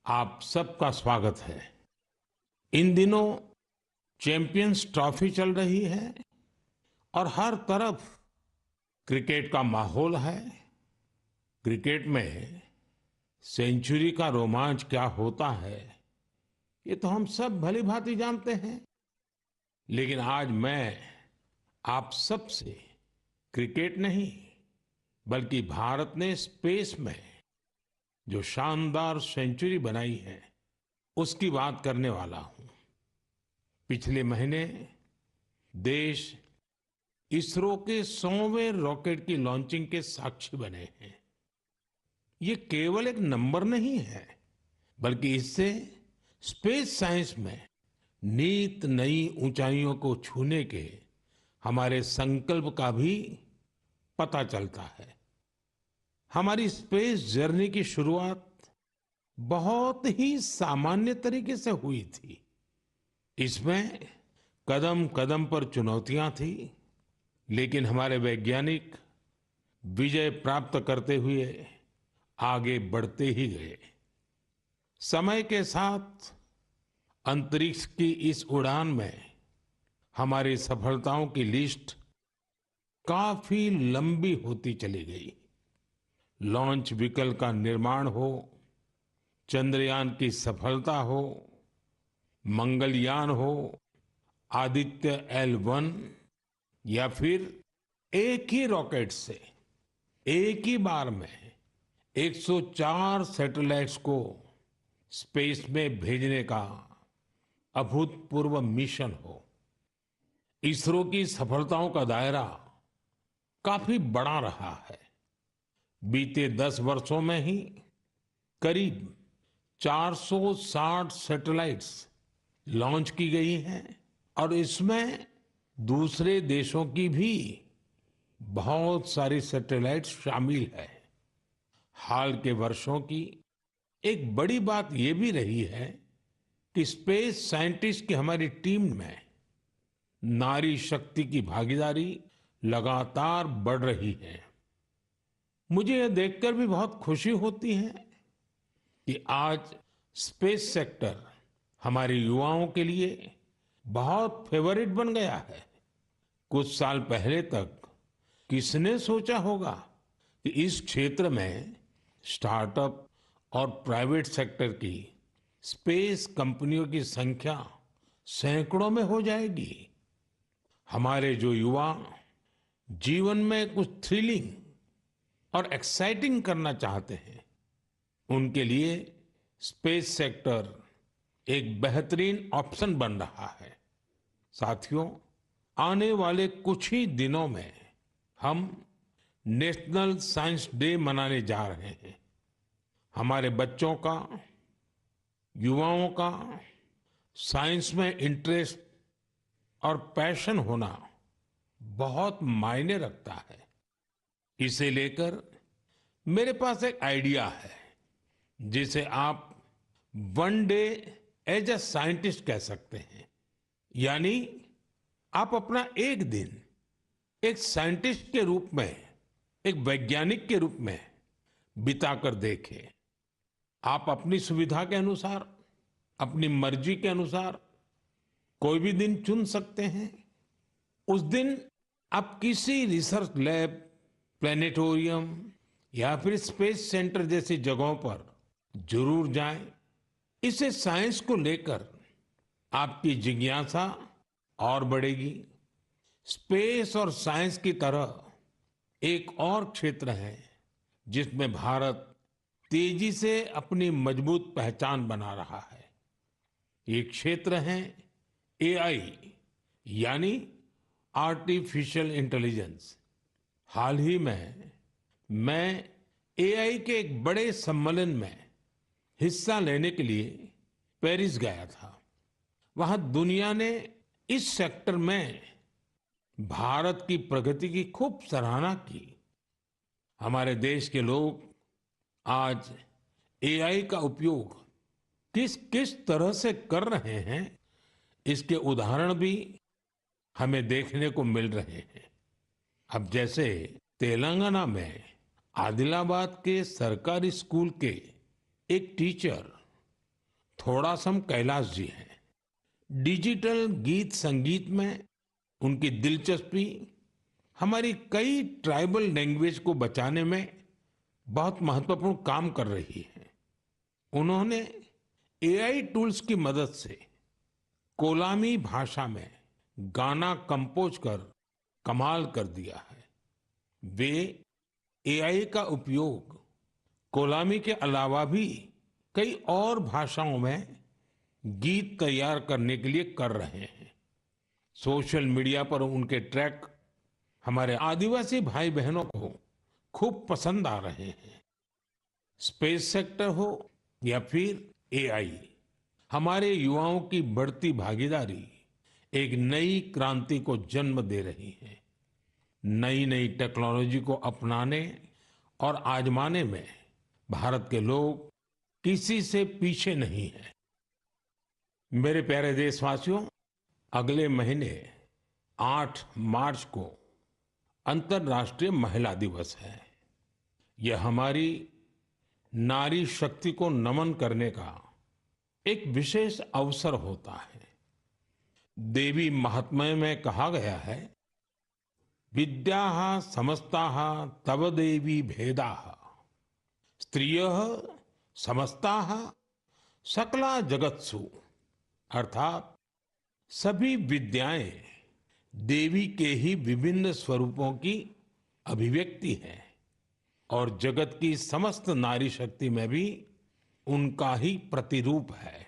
आप सबका स्वागत है। इन दिनों चैंपियंस ट्रॉफी चल रही है और हर तरफ क्रिकेट का माहौल है। क्रिकेट में सेंचुरी का रोमांच क्या होता है, ये तो हम सब भली भांति जानते हैं। लेकिन आज मैं आप सब से क्रिकेट नहीं, बल्कि भारत ने स्पेस में जो शानदार सेंचुरी बनाई है, उसकी बात करने वाला हूं। पिछले महीने देश इसरो के 100वें रॉकेट की लॉन्चिंग के साक्षी बने हैं। ये केवल एक नंबर नहीं है, बल्कि इससे स्पेस साइंस में नित नई ऊंचाइयों को छूने के हमारे संकल्प का भी पता चलता है। हमारी स्पेस जर्नी की शुरुआत बहुत ही सामान्य तरीके से हुई थी। इसमें कदम कदम पर चुनौतियां थी, लेकिन हमारे वैज्ञानिक विजय प्राप्त करते हुए आगे बढ़ते ही गए। समय के साथ अंतरिक्ष की इस उड़ान में हमारी सफलताओं की लिस्ट काफी लंबी होती चली गई। लॉन्च व्हीकल का निर्माण हो, चंद्रयान की सफलता हो, मंगलयान हो, आदित्य L1 या फिर एक ही रॉकेट से एक ही बार में 104 सैटेलाइट्स को स्पेस में भेजने का अभूतपूर्व मिशन हो। इसरो की सफलताओं का दायरा काफी बड़ा रहा है। बीते 10 वर्षों में ही करीब 460 सैटेलाइट्स लॉन्च की गई हैं और इसमें दूसरे देशों की भी बहुत सारी सैटेलाइट्स शामिल है। हाल के वर्षों की एक बड़ी बात यह भी रही है कि स्पेस साइंटिस्ट की हमारी टीम में नारी शक्ति की भागीदारी लगातार बढ़ रही है। मुझे यह देखकर भी बहुत खुशी होती है कि आज स्पेस सेक्टर हमारे युवाओं के लिए बहुत फेवरेट बन गया है। कुछ साल पहले तक किसने सोचा होगा कि इस क्षेत्र में स्टार्टअप और प्राइवेट सेक्टर की स्पेस कंपनियों की संख्या सैकड़ों में हो जाएगी। हमारे जो युवा जीवन में कुछ थ्रिलिंग और एक्साइटिंग करना चाहते हैं, उनके लिए स्पेस सेक्टर एक बेहतरीन ऑप्शन बन रहा है। साथियों, आने वाले कुछ ही दिनों में हम नेशनल साइंस डे मनाने जा रहे हैं। हमारे बच्चों का, युवाओं का साइंस में इंटरेस्ट और पैशन होना बहुत मायने रखता है। इसे लेकर मेरे पास एक आइडिया है, जिसे आप one day as a scientist कह सकते हैं। यानी आप अपना एक दिन एक साइंटिस्ट के रूप में, एक वैज्ञानिक के रूप में बिताकर देखें। आप अपनी सुविधा के अनुसार, अपनी मर्जी के अनुसार कोई भी दिन चुन सकते हैं। उस दिन आप किसी रिसर्च लैब, प्लेनेटोरियम या फिर स्पेस सेंटर जैसी जगहों पर जरूर जाएं। इससे साइंस को लेकर आपकी जिज्ञासा और बढ़ेगी। स्पेस और साइंस की तरह एक और क्षेत्र है जिसमें भारत तेजी से अपनी मजबूत पहचान बना रहा है। ये क्षेत्र है एआई, यानी आर्टिफिशियल इंटेलिजेंस। हाल ही में मैं एआई के एक बड़े सम्मेलन में हिस्सा लेने के लिए पेरिस गया था। वहां दुनिया ने इस सेक्टर में भारत की प्रगति की खूब सराहना की। हमारे देश के लोग आज एआई का उपयोग किस किस तरह से कर रहे हैं, इसके उदाहरण भी हमें देखने को मिल रहे हैं। अब जैसे तेलंगाना में आदिलाबाद के सरकारी स्कूल के एक टीचर थोड़ासम कैलाश जी हैं। डिजिटल गीत संगीत में उनकी दिलचस्पी हमारी कई ट्राइबल लैंग्वेज को बचाने में बहुत महत्वपूर्ण काम कर रही है। उन्होंने एआई टूल्स की मदद से कोलामी भाषा में गाना कंपोज कर कमाल कर दिया है। वे एआई का उपयोग कोलामी के अलावा भी कई और भाषाओं में गीत तैयार करने के लिए कर रहे हैं। सोशल मीडिया पर उनके ट्रैक हमारे आदिवासी भाई बहनों को खूब पसंद आ रहे हैं। स्पेस सेक्टर हो या फिर एआई, हमारे युवाओं की बढ़ती भागीदारी एक नई क्रांति को जन्म दे रही है। नई नई टेक्नोलॉजी को अपनाने और आजमाने में भारत के लोग किसी से पीछे नहीं हैं। मेरे प्यारे देशवासियों, अगले महीने 8 मार्च को अंतर्राष्ट्रीय महिला दिवस है। यह हमारी नारी शक्ति को नमन करने का एक विशेष अवसर होता है। देवी महात्म्य में कहा गया है, विद्याः समस्ताः तव देवी भेदाः स्त्रियः समस्ताः सकला जगत्सु। अर्थात सभी विद्याएं देवी के ही विभिन्न स्वरूपों की अभिव्यक्ति है और जगत की समस्त नारी शक्ति में भी उनका ही प्रतिरूप है।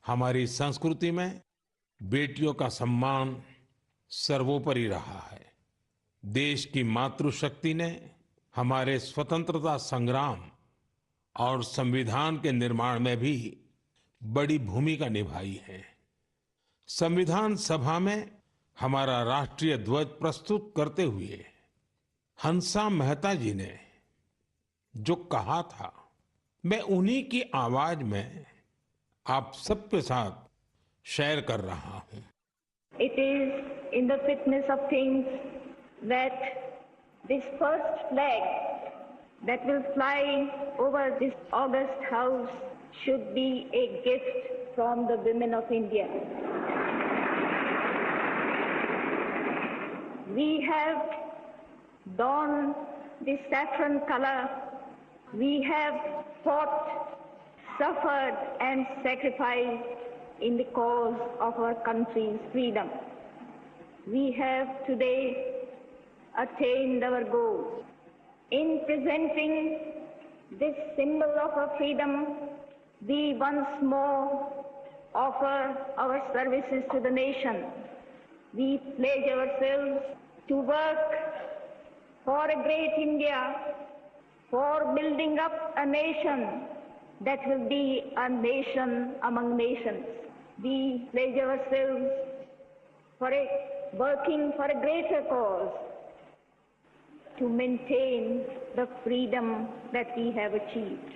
हमारी संस्कृति में बेटियों का सम्मान सर्वोपरि रहा है। देश की मातृशक्ति ने हमारे स्वतंत्रता संग्राम और संविधान के निर्माण में भी बड़ी भूमिका निभाई है। संविधान सभा में हमारा राष्ट्रीय ध्वज प्रस्तुत करते हुए हंसा मेहता जी ने जो कहा था, मैं उन्हीं की आवाज में आप सबके साथ शेयर कर रहा हूं। It is in the fitness of things that this first flag that will fly over this august house should be a gift from the women of India. We have donned the saffron color. We have fought, suffered and sacrificed in the cause of our country's freedom. We have today attained our goal. In presenting this symbol of our freedom, we once more offer our services to the nation. We pledge ourselves to work for a great India, for building up a nation that will be a nation among nations. We pledge ourselves for working for a greater cause to maintain the freedom that we have achieved.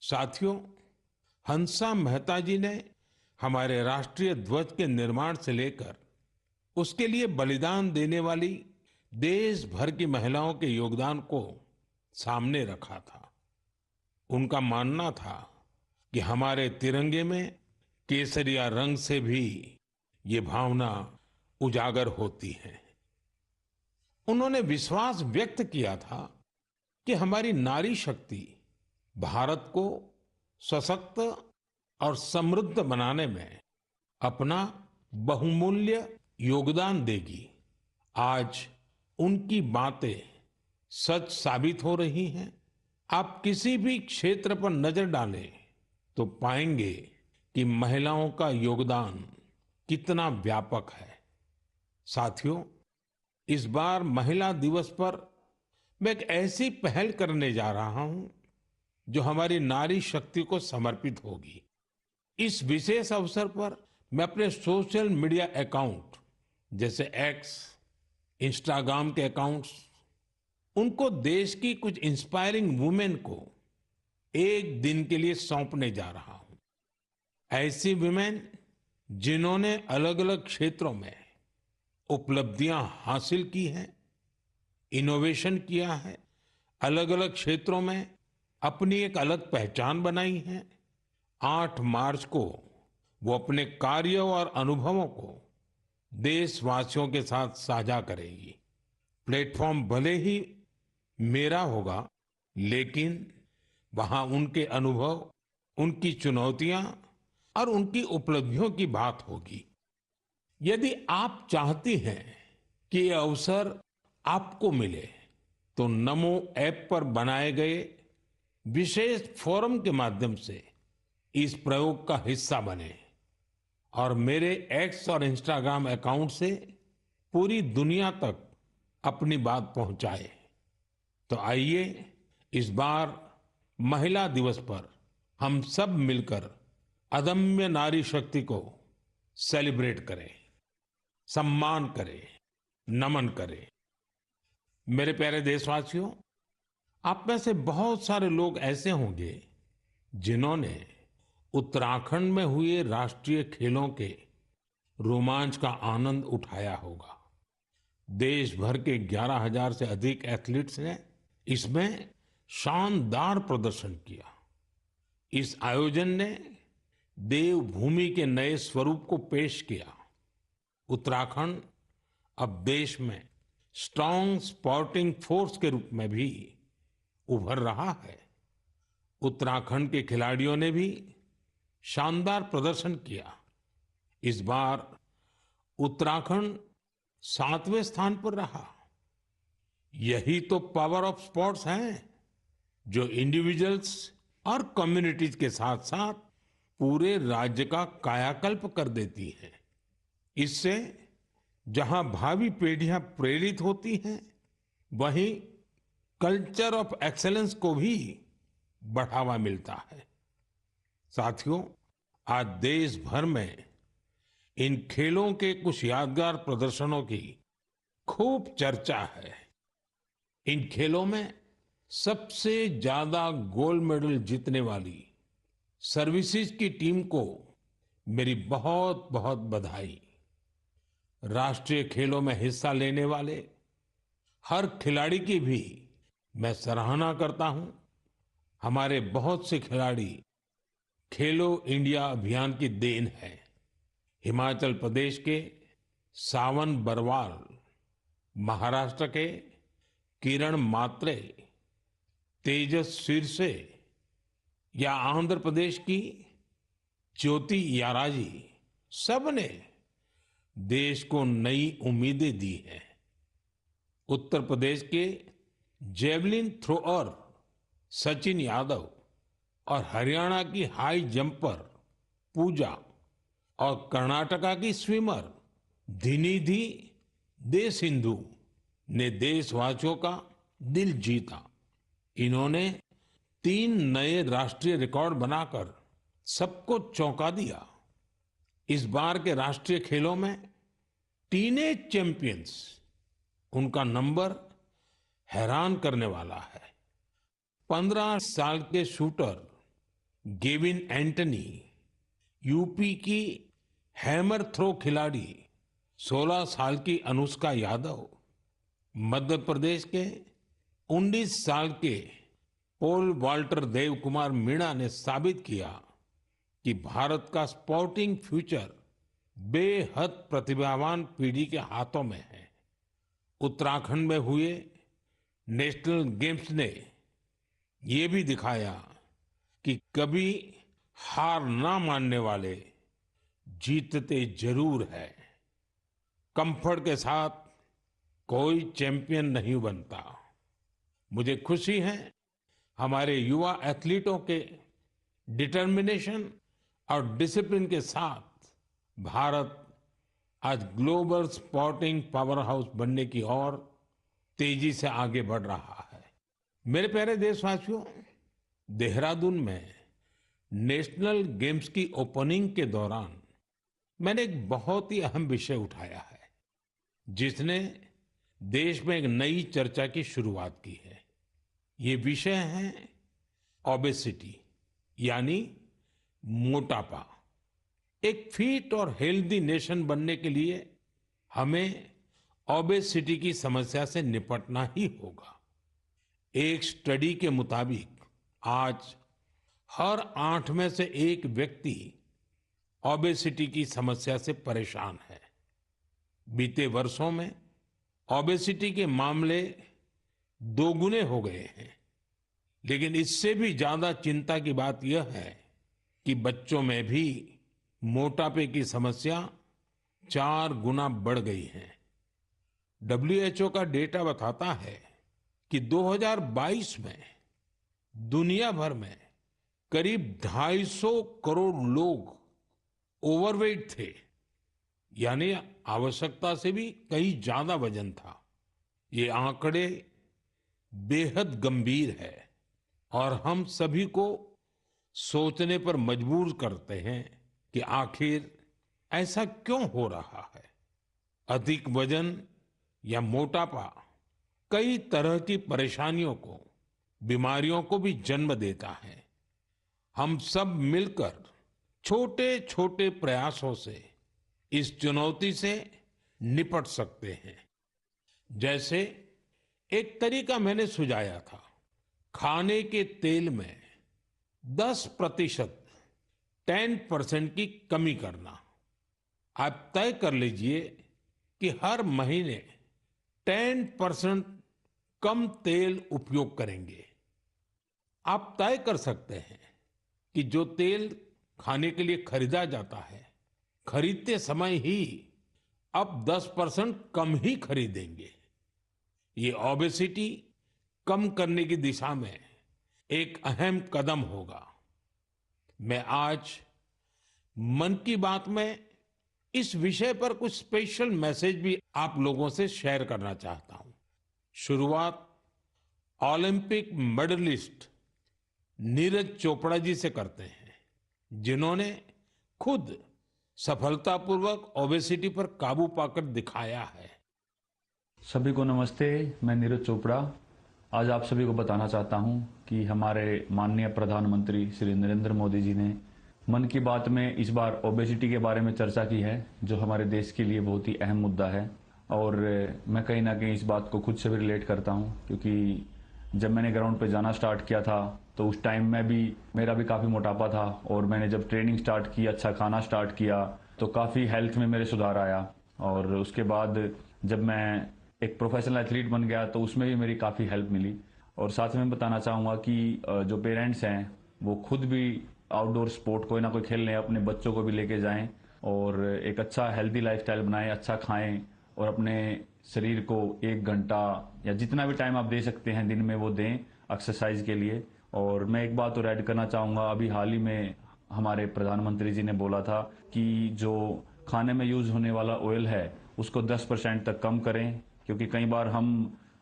साथियों, हंसा मेहता जी ने हमारे राष्ट्रीय ध्वज के निर्माण से लेकर उसके लिए बलिदान देने वाली देश भर की महिलाओं के योगदान को सामने रखा था। उनका मानना था कि हमारे तिरंगे में केसरिया रंग से भी ये भावना उजागर होती है। उन्होंने विश्वास व्यक्त किया था कि हमारी नारी शक्ति भारत को सशक्त और समृद्ध बनाने में अपना बहुमूल्य योगदान देगी। आज उनकी बातें सच साबित हो रही हैं। आप किसी भी क्षेत्र पर नजर डालें तो पाएंगे कि महिलाओं का योगदान कितना व्यापक है। साथियों, इस बार महिला दिवस पर मैं एक ऐसी पहल करने जा रहा हूं जो हमारी नारी शक्ति को समर्पित होगी। इस विशेष अवसर पर मैं अपने सोशल मीडिया अकाउंट जैसे एक्स, इंस्टाग्राम के अकाउंट्स, उनको देश की कुछ इंस्पायरिंग वुमेन को एक दिन के लिए सौंपने जा रहा हूं। ऐसी वुमेन जिन्होंने अलग अलग क्षेत्रों में उपलब्धियां हासिल की हैं, इनोवेशन किया है, अलग अलग क्षेत्रों में अपनी एक अलग पहचान बनाई है। 8 मार्च को वो अपने कार्य और अनुभवों को देशवासियों के साथ साझा करेंगी। प्लेटफॉर्म भले ही मेरा होगा, लेकिन वहां उनके अनुभव, उनकी चुनौतियां और उनकी उपलब्धियों की बात होगी। यदि आप चाहती हैं कि ये अवसर आपको मिले, तो नमो ऐप पर बनाए गए विशेष फोरम के माध्यम से इस प्रयोग का हिस्सा बने और मेरे एक्स और इंस्टाग्राम अकाउंट से पूरी दुनिया तक अपनी बात पहुंचाए। तो आइए इस बार महिला दिवस पर हम सब मिलकर अदम्य नारी शक्ति को सेलिब्रेट करें, सम्मान करें, नमन करें। मेरे प्यारे देशवासियों, आप में से बहुत सारे लोग ऐसे होंगे जिन्होंने उत्तराखंड में हुए राष्ट्रीय खेलों के रोमांच का आनंद उठाया होगा। देश भर के 11,000 से अधिक एथलीट्स ने इसमें शानदार प्रदर्शन किया। इस आयोजन ने देवभूमि के नए स्वरूप को पेश किया। उत्तराखंड अब देश में स्ट्रांग स्पोर्टिंग फोर्स के रूप में भी उभर रहा है। उत्तराखंड के खिलाड़ियों ने भी शानदार प्रदर्शन किया। इस बार उत्तराखंड 7वें स्थान पर रहा। यही तो पावर ऑफ स्पोर्ट्स है, जो इंडिविजुअल्स और कम्युनिटीज के साथ साथ पूरे राज्य का कायाकल्प कर देती है। इससे जहां भावी पीढ़ियां प्रेरित होती हैं, वहीं कल्चर ऑफ एक्सेलेंस को भी बढ़ावा मिलता है। साथियों, आज देश भर में इन खेलों के कुछ यादगार प्रदर्शनों की खूब चर्चा है। इन खेलों में सबसे ज्यादा गोल्ड मेडल जीतने वाली सर्विसेज की टीम को मेरी बहुत बहुत बधाई। राष्ट्रीय खेलों में हिस्सा लेने वाले हर खिलाड़ी की भी मैं सराहना करता हूं। हमारे बहुत से खिलाड़ी खेलो इंडिया अभियान की देन है। हिमाचल प्रदेश के सावन बरवाल, महाराष्ट्र के किरण मात्रे, तेजस सिरसे या आंध्र प्रदेश की ज्योति याराजी, सबने देश को नई उम्मीदें दी हैं। उत्तर प्रदेश के जेवलिन थ्रोअर सचिन यादव और हरियाणा की हाई जंपर पूजा और कर्नाटका की स्विमर धिनिधि दे सिंधु ने देशवासियों का दिल जीता। इन्होंने 3 नए राष्ट्रीय रिकॉर्ड बनाकर सबको चौंका दिया। इस बार के राष्ट्रीय खेलों में टीनेज चैंपियंस, उनका नंबर हैरान करने वाला है। 15 साल के शूटर गेविन एंटनी, यूपी की हैमर थ्रो खिलाड़ी 16 साल की अनुष्का यादव, मध्य प्रदेश के 19 साल के पोल वाल्टर देव कुमार मीणा ने साबित किया कि भारत का स्पोर्टिंग फ्यूचर बेहद प्रतिभावान पीढ़ी के हाथों में है। उत्तराखंड में हुए नेशनल गेम्स ने ये भी दिखाया कि कभी हार ना मानने वाले जीतते जरूर है। कंफर्ट के साथ कोई चैंपियन नहीं बनता। मुझे खुशी है हमारे युवा एथलीटों के डिटर्मिनेशन और डिसिप्लिन के साथ भारत आज ग्लोबल स्पोर्टिंग पावर हाउस बनने की ओर तेजी से आगे बढ़ रहा है। मेरे प्यारे देशवासियों, देहरादून में नेशनल गेम्स की ओपनिंग के दौरान मैंने एक बहुत ही अहम विषय उठाया है, जिसने देश में एक नई चर्चा की शुरुआत की है। ये विषय है ओबेसिटी, यानी मोटापा। एक फिट और हेल्दी नेशन बनने के लिए हमें ओबेसिटी की समस्या से निपटना ही होगा। एक स्टडी के मुताबिक आज हर 8 में से एक व्यक्ति ओबेसिटी की समस्या से परेशान है। बीते वर्षों में ओबेसिटी के मामले दोगुने हो गए हैं। लेकिन इससे भी ज्यादा चिंता की बात यह है कि बच्चों में भी मोटापे की समस्या 4 गुना बढ़ गई है। WHO का डेटा बताता है कि 2022 में दुनिया भर में करीब 250 करोड़ लोग ओवरवेट थे, यानी आवश्यकता से भी कहीं ज्यादा वजन था। ये आंकड़े बेहद गंभीर है और हम सभी को सोचने पर मजबूर करते हैं कि आखिर ऐसा क्यों हो रहा है। अधिक वजन या मोटापा कई तरह की परेशानियों को, बीमारियों को भी जन्म देता है। हम सब मिलकर छोटे छोटे प्रयासों से इस चुनौती से निपट सकते हैं। जैसे एक तरीका मैंने सुझाया था, खाने के तेल में 10%, 10% की कमी करना। आप तय कर लीजिए कि हर महीने 10% कम तेल उपयोग करेंगे। आप तय कर सकते हैं कि जो तेल खाने के लिए खरीदा जाता है, खरीदते समय ही अब 10% कम ही खरीदेंगे। ये ओबेसिटी कम करने की दिशा में एक अहम कदम होगा। मैं आज मन की बात में इस विषय पर कुछ स्पेशल मैसेज भी आप लोगों से शेयर करना चाहता हूं। शुरुआत ओलंपिक मेडलिस्ट नीरज चोपड़ा जी से करते हैं, जिन्होंने खुद सफलतापूर्वक ओबेसिटी पर काबू पाकर दिखाया है। सभी को नमस्ते, मैं नीरज चोपड़ा आज आप सभी को बताना चाहता हूं कि हमारे माननीय प्रधानमंत्री श्री नरेंद्र मोदी जी ने मन की बात में इस बार ओबेसिटी के बारे में चर्चा की है, जो हमारे देश के लिए बहुत ही अहम मुद्दा है। और मैं कहीं ना कहीं इस बात को खुद से भी रिलेट करता हूं, क्योंकि जब मैंने ग्राउंड पे जाना स्टार्ट किया था तो उस टाइम में भी मेरा भी काफ़ी मोटापा था, और मैंने जब ट्रेनिंग स्टार्ट की, अच्छा खाना स्टार्ट किया, तो काफ़ी हेल्थ में मेरे सुधार आया। और उसके बाद जब मैं एक प्रोफेशनल एथलीट बन गया तो उसमें भी मेरी काफ़ी हेल्प मिली। और साथ में बताना चाहूँगा कि जो पेरेंट्स हैं वो खुद भी आउटडोर स्पोर्ट कोई ना कोई खेलने अपने बच्चों को भी लेके जाएं और एक अच्छा हेल्दी लाइफस्टाइल बनाएं, अच्छा खाएं और अपने शरीर को 1 घंटा या जितना भी टाइम आप दे सकते हैं दिन में वो दें एक्सरसाइज के लिए। और मैं एक बात और ऐड करना चाहूँगा, अभी हाल ही में हमारे प्रधानमंत्री जी ने बोला था कि जो खाने में यूज़ होने वाला ऑयल है उसको 10% तक कम करें, क्योंकि कई बार हम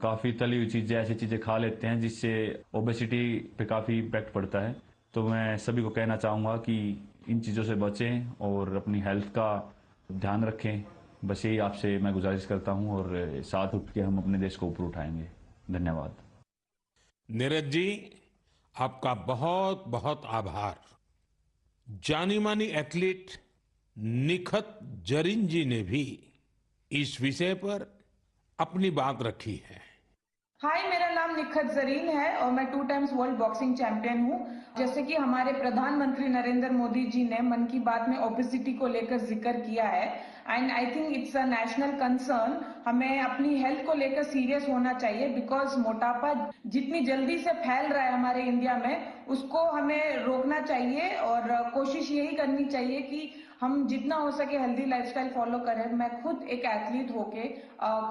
काफ़ी तली हुई चीज़ें, ऐसी चीज़ें खा लेते हैं जिससे ओबेसिटी पे काफ़ी इम्पैक्ट पड़ता है। तो मैं सभी को कहना चाहूँगा कि इन चीज़ों से बचें और अपनी हेल्थ का ध्यान रखें। बस यही आपसे मैं गुजारिश करता हूँ और साथ उठ के हम अपने देश को ऊपर उठाएंगे। धन्यवाद। नीरज जी, आपका बहुत बहुत आभार। जानी मानी एथलीट निखत जरीन जी ने भी इस विषय पर अपनी बात रखी है। हाय, मेरा नाम निखत जरीन है और मैं 2 टाइम्स वर्ल्ड बॉक्सिंग चैंपियन हूँ। जैसे कि हमारे प्रधानमंत्री नरेंद्र मोदी जी ने मन की बात में ओबेसिटी को लेकर जिक्र किया है, and I think it's a national concern. हमें अपनी हेल्थ को लेकर सीरियस होना चाहिए, बिकॉज मोटापा जितनी जल्दी से फैल रहा है हमारे इंडिया में, उसको हमें रोकना चाहिए और कोशिश यही करनी चाहिए कि हम जितना हो सके हेल्दी लाइफस्टाइल फॉलो करें। मैं खुद एक एथलीट होके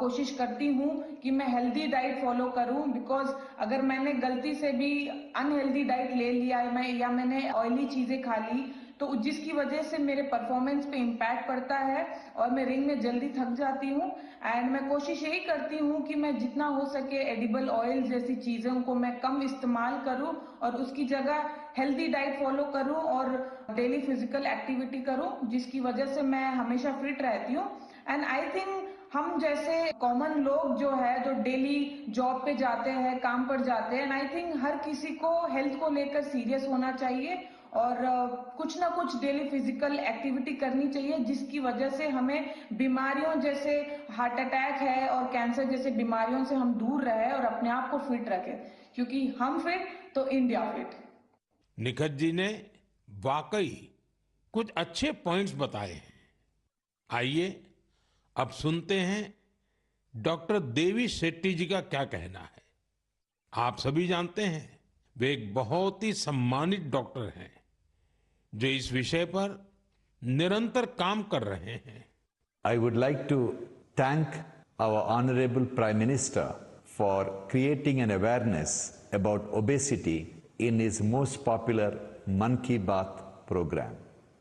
कोशिश करती हूँ कि मैं हेल्दी डाइट फॉलो करूँ, बिकॉज अगर मैंने गलती से भी अनहेल्दी डाइट ले लिया है या मैंने ऑयली चीजें खा ली, तो जिसकी वजह से मेरे परफॉर्मेंस पे इम्पैक्ट पड़ता है और मैं रिंग में जल्दी थक जाती हूँ। एंड मैं कोशिश यही करती हूँ कि मैं जितना हो सके एडिबल ऑयल जैसी चीज़ों को मैं कम इस्तेमाल करूँ और उसकी जगह हेल्दी डाइट फॉलो करूँ और डेली फिजिकल एक्टिविटी करूँ, जिसकी वजह से मैं हमेशा फिट रहती हूँ। एंड आई थिंक हम जैसे कॉमन लोग जो है, जो डेली जॉब पे जाते हैं, काम पर जाते हैं, एंड आई थिंक हर किसी को हेल्थ को लेकर सीरियस होना चाहिए और कुछ ना कुछ डेली फिजिकल एक्टिविटी करनी चाहिए, जिसकी वजह से हमें बीमारियों जैसे हार्ट अटैक है और कैंसर जैसे बीमारियों से हम दूर रहे और अपने आप को फिट रखें, क्योंकि हम फिट तो इंडिया फिट। निखत जी ने वाकई कुछ अच्छे पॉइंट्स बताए हैं। आइए अब सुनते हैं डॉक्टर देवी शेट्टी जी का क्या कहना है। आप सभी जानते हैं वे एक बहुत ही सम्मानित डॉक्टर हैं जो इस विषय पर निरंतर काम कर रहे हैं। I would like to thank our Honorable Prime Minister for creating an awareness about obesity in his most popular Man Ki Baat program.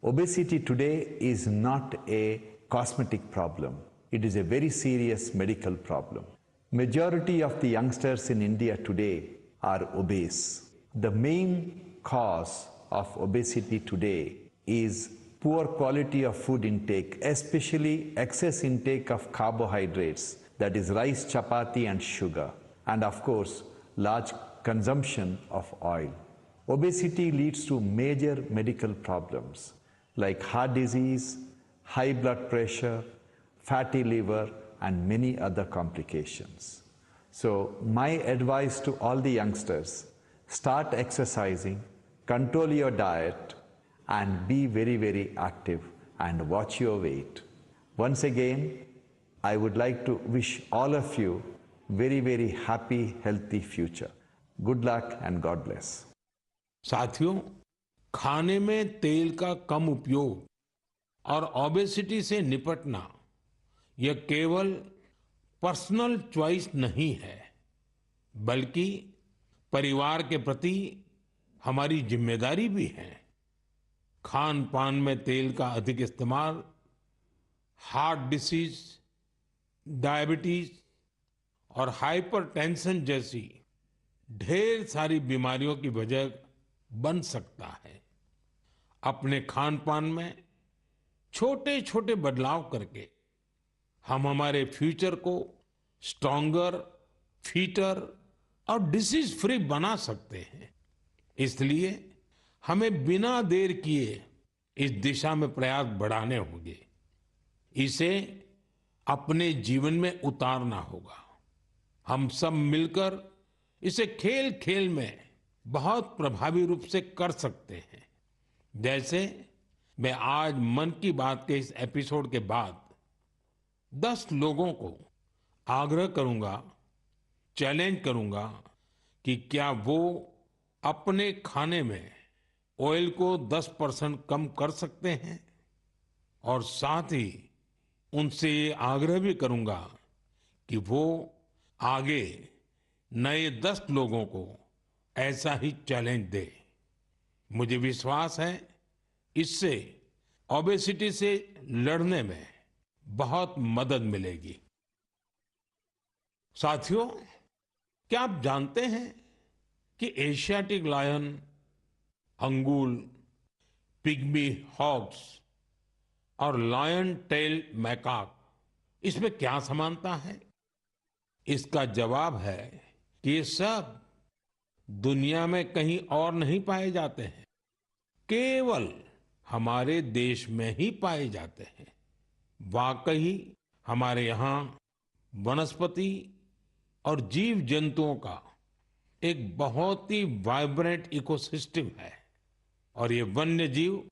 Obesity today is not a cosmetic problem. It is a very serious medical problem. Majority of the youngsters in India today are obese. The main cause of obesity today is poor quality of food intake, especially excess intake of carbohydrates, that is rice, chapati and sugar, and of course, large consumption of oil. Obesity leads to major medical problems like heart disease, high blood pressure, fatty liver, and many other complications. So my advice to all the youngsters, start exercising, control your diet, and be very, very active and watch your weight. Once again, I would like to wish all of you very, very happy, healthy future. Good luck and God bless. साथियों, खाने में तेल का कम उपयोग और obesity से निपटना यह केवल पर्सनल चॉइस नहीं है, बल्कि परिवार के प्रति हमारी जिम्मेदारी भी है। खान पान में तेल का अधिक इस्तेमाल हार्ट डिसीज, डायबिटीज और हाइपरटेंशन जैसी ढेर सारी बीमारियों की वजह बन सकता है। अपने खान पान में छोटे छोटे बदलाव करके हम हमारे फ्यूचर को स्ट्रॉन्गर, फिटर और डिसीज फ्री बना सकते हैं। इसलिए हमें बिना देर किए इस दिशा में प्रयास बढ़ाने होंगे। इसे अपने जीवन में उतारना होगा। हम सब मिलकर इसे खेल खेल में बहुत प्रभावी रूप से कर सकते हैं। जैसे मैं आज मन की बात के इस एपिसोड के बाद 10 लोगों को आग्रह करूंगा, चैलेंज करूंगा कि क्या वो अपने खाने में ऑयल को 10% कम कर सकते हैं, और साथ ही उनसे ये आग्रह भी करूंगा कि वो आगे नए 10 लोगों को ऐसा ही चैलेंज दे। मुझे विश्वास है इससे ओबेसिटी से लड़ने में बहुत मदद मिलेगी। साथियों, क्या आप जानते हैं कि Asiatic lion, Angul, pygmy hogs और लायन टेल मैकाक, इसमें क्या समानता है? इसका जवाब है कि ये सब दुनिया में कहीं और नहीं पाए जाते हैं, केवल हमारे देश में ही पाए जाते हैं। वाकई हमारे यहाँ वनस्पति और जीव जंतुओं का एक बहुत ही वाइब्रेंट इकोसिस्टम है, और ये वन्य जीव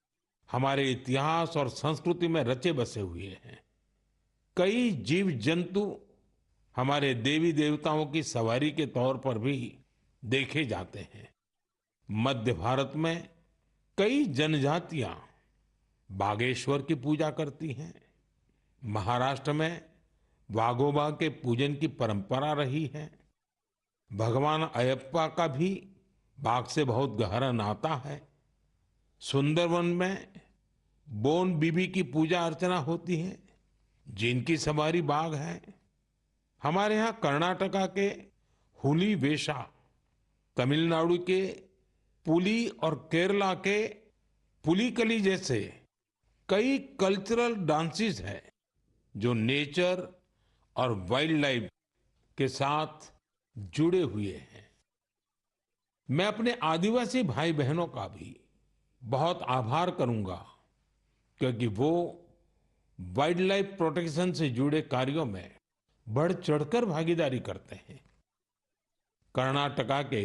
हमारे इतिहास और संस्कृति में रचे बसे हुए हैं। कई जीव जंतु हमारे देवी देवताओं की सवारी के तौर पर भी देखे जाते हैं। मध्य भारत में कई जनजातियां बागेश्वर की पूजा करती हैं। महाराष्ट्र में वाघोबा के पूजन की परंपरा रही है। भगवान अयप्पा का भी बाघ से बहुत गहरा नाता है। सुंदरवन में बोन बीबी की पूजा अर्चना होती है, जिनकी सवारी बाघ है। हमारे यहाँ कर्नाटका के हुली वेशा, तमिलनाडु के पुली और केरला के पुलिकली जैसे कई कल्चरल डांसेस हैं जो नेचर और वाइल्ड लाइफ के साथ जुड़े हुए हैं। मैं अपने आदिवासी भाई बहनों का भी बहुत आभार करूंगा, क्योंकि वो वाइल्ड लाइफ प्रोटेक्शन से जुड़े कार्यों में बढ़ चढ़कर भागीदारी करते हैं। कर्नाटका के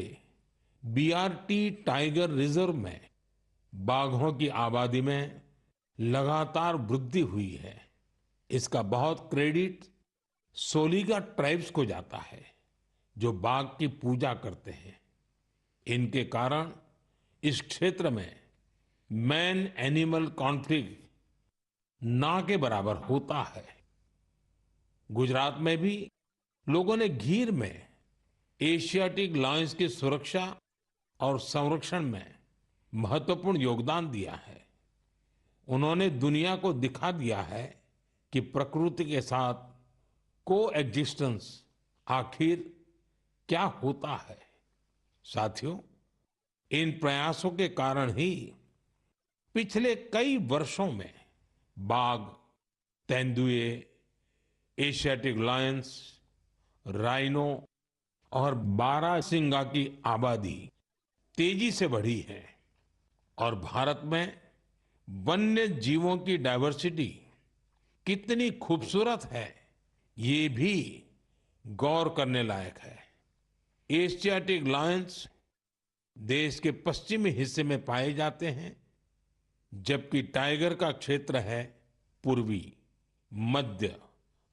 बीआरटी टाइगर रिजर्व में बाघों की आबादी में लगातार वृद्धि हुई है। इसका बहुत क्रेडिट सोलिगा ट्राइब्स को जाता है, जो बाघ की पूजा करते हैं। इनके कारण इस क्षेत्र में मैन एनिमल कॉन्फ्लिक्ट ना के बराबर होता है। गुजरात में भी लोगों ने गीर में एशियाटिक लायंस की सुरक्षा और संरक्षण में महत्वपूर्ण योगदान दिया है। उन्होंने दुनिया को दिखा दिया है कि प्रकृति के साथ कोएग्जिस्टेंस आखिर क्या होता है। साथियों, इन प्रयासों के कारण ही पिछले कई वर्षों में बाघ, तेंदुए, एशियाटिक लायंस, राइनो और बारहसिंगा की आबादी तेजी से बढ़ी है और भारत में वन्य जीवों की डाइवर्सिटी कितनी खूबसूरत है, ये भी गौर करने लायक है। एशियाटिक लायंस देश के पश्चिमी हिस्से में पाए जाते हैं, जबकि टाइगर का क्षेत्र है पूर्वी, मध्य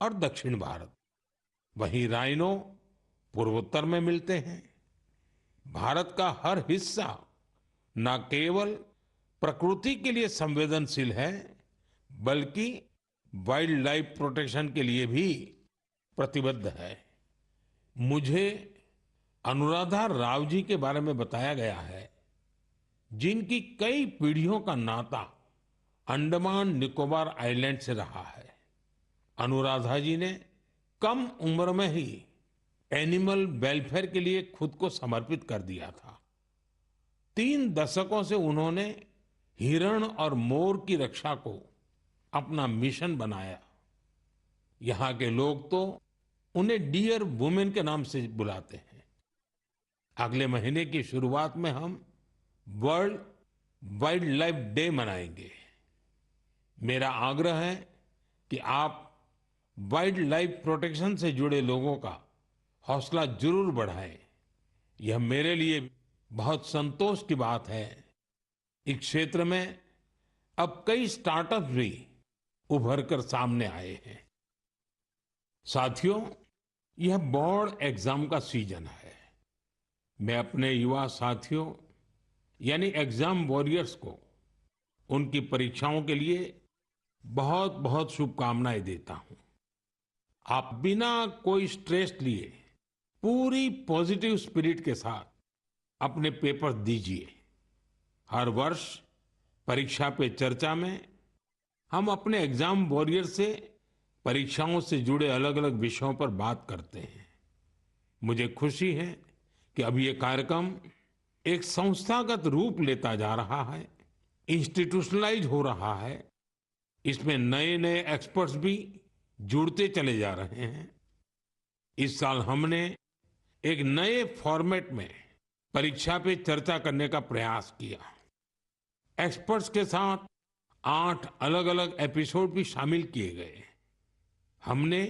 और दक्षिण भारत। वहीं राइनो पूर्वोत्तर में मिलते हैं। भारत का हर हिस्सा न केवल प्रकृति के लिए संवेदनशील है, बल्कि वाइल्ड लाइफ प्रोटेक्शन के लिए भी प्रतिबद्ध है। मुझे अनुराधा राव जी के बारे में बताया गया है, जिनकी कई पीढ़ियों का नाता अंडमान निकोबार आइलैंड से रहा है। अनुराधा जी ने कम उम्र में ही एनिमल वेलफेयर के लिए खुद को समर्पित कर दिया था। 3 दशकों से उन्होंने हिरण और मोर की रक्षा को अपना मिशन बनाया। यहाँ के लोग तो उन्हें डियर वुमेन के नाम से बुलाते हैं। अगले महीने की शुरुआत में हम वर्ल्ड वाइल्ड लाइफ डे मनाएंगे। मेरा आग्रह है कि आप वाइल्ड लाइफ प्रोटेक्शन से जुड़े लोगों का हौसला जरूर बढ़ाएं। यह मेरे लिए बहुत संतोष की बात है। इस क्षेत्र में अब कई स्टार्टअप्स भी उभर कर सामने आए हैं। साथियों, यह बोर्ड एग्जाम का सीजन है। मैं अपने युवा साथियों यानी एग्जाम वॉरियर्स को उनकी परीक्षाओं के लिए बहुत बहुत शुभकामनाएं देता हूं। आप बिना कोई स्ट्रेस लिए पूरी पॉजिटिव स्पिरिट के साथ अपने पेपर दीजिए। हर वर्ष परीक्षा पे चर्चा में हम अपने एग्जाम वॉरियर से परीक्षाओं से जुड़े अलग अलग विषयों पर बात करते हैं। मुझे खुशी है कि अब ये कार्यक्रम एक संस्थागत रूप लेता जा रहा है, इंस्टीट्यूशनलाइज हो रहा है। इसमें नए नए एक्सपर्ट्स भी जुड़ते चले जा रहे हैं। इस साल हमने एक नए फॉर्मेट में परीक्षा पे चर्चा करने का प्रयास किया। एक्सपर्ट्स के साथ 8 अलग अलग एपिसोड भी शामिल किए गए। हमने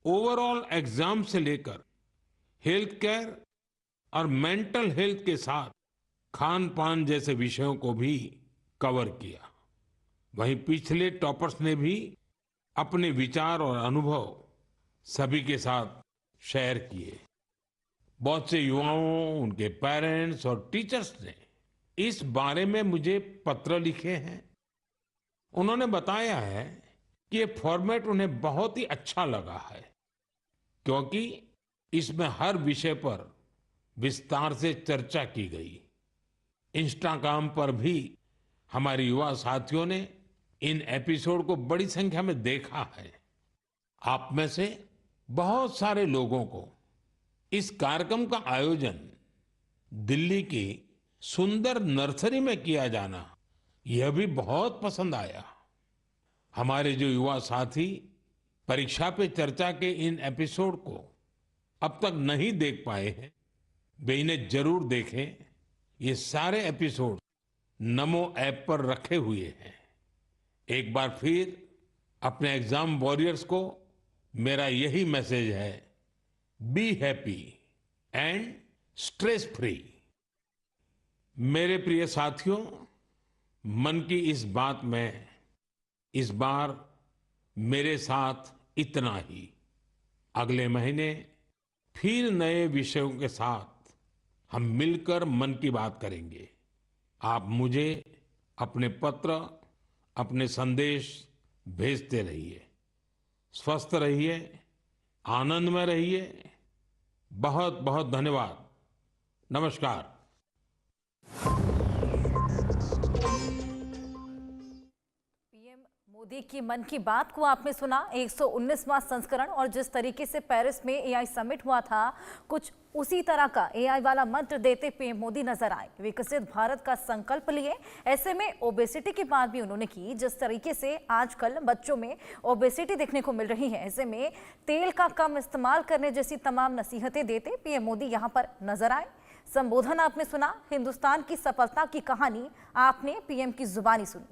ओवरऑल एग्जाम से लेकर हेल्थ केयर और मेंटल हेल्थ के साथ खान पान जैसे विषयों को भी कवर किया। वहीं पिछले टॉपर्स ने भी अपने विचार और अनुभव सभी के साथ शेयर किए। बहुत से युवाओं, उनके पेरेंट्स और टीचर्स ने इस बारे में मुझे पत्र लिखे हैं। उन्होंने बताया है कि ये फॉर्मेट उन्हें बहुत ही अच्छा लगा है, क्योंकि इसमें हर विषय पर विस्तार से चर्चा की गई। इंस्टाग्राम पर भी हमारे युवा साथियों ने इन एपिसोड को बड़ी संख्या में देखा है। आप में से बहुत सारे लोगों को इस कार्यक्रम का आयोजन दिल्ली की सुंदर नर्सरी में किया जाना यह भी बहुत पसंद आया। हमारे जो युवा साथी परीक्षा पे चर्चा के इन एपिसोड को अब तक नहीं देख पाए हैं, वे इन्हें जरूर देखें। ये सारे एपिसोड नमो ऐप पर रखे हुए हैं। एक बार फिर अपने एग्जाम वॉरियर्स को मेरा यही मैसेज है, be happy and stress free. मेरे प्रिय साथियों, मन की इस बात में इस बार मेरे साथ इतना ही। अगले महीने फिर नए विषयों के साथ हम मिलकर मन की बात करेंगे। आप मुझे अपने पत्र, अपने संदेश भेजते रहिए। स्वस्थ रहिए, आनंद में रहिए। बहुत बहुत धन्यवाद। नमस्कार। पीएम मोदी की मन की बात को आपने सुना, 119वां संस्करण, और जिस तरीके से पेरिस में एआई समिट हुआ था, कुछ उसी तरह का एआई वाला मंत्र देते पीएम मोदी नजर आए। विकसित भारत का संकल्प लिए। ऐसे में ओबेसिटी की बात भी उन्होंने की। जिस तरीके से आजकल बच्चों में ओबेसिटी देखने को मिल रही है, ऐसे में तेल का कम इस्तेमाल करने जैसी तमाम नसीहतें देते पीएम मोदी यहां पर नजर आए। संबोधन आपने सुना, हिंदुस्तान की सफलता की कहानी आपने पीएम की जुबानी सुनी।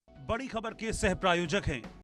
बड़ी खबर के सह प्रायोजक हैं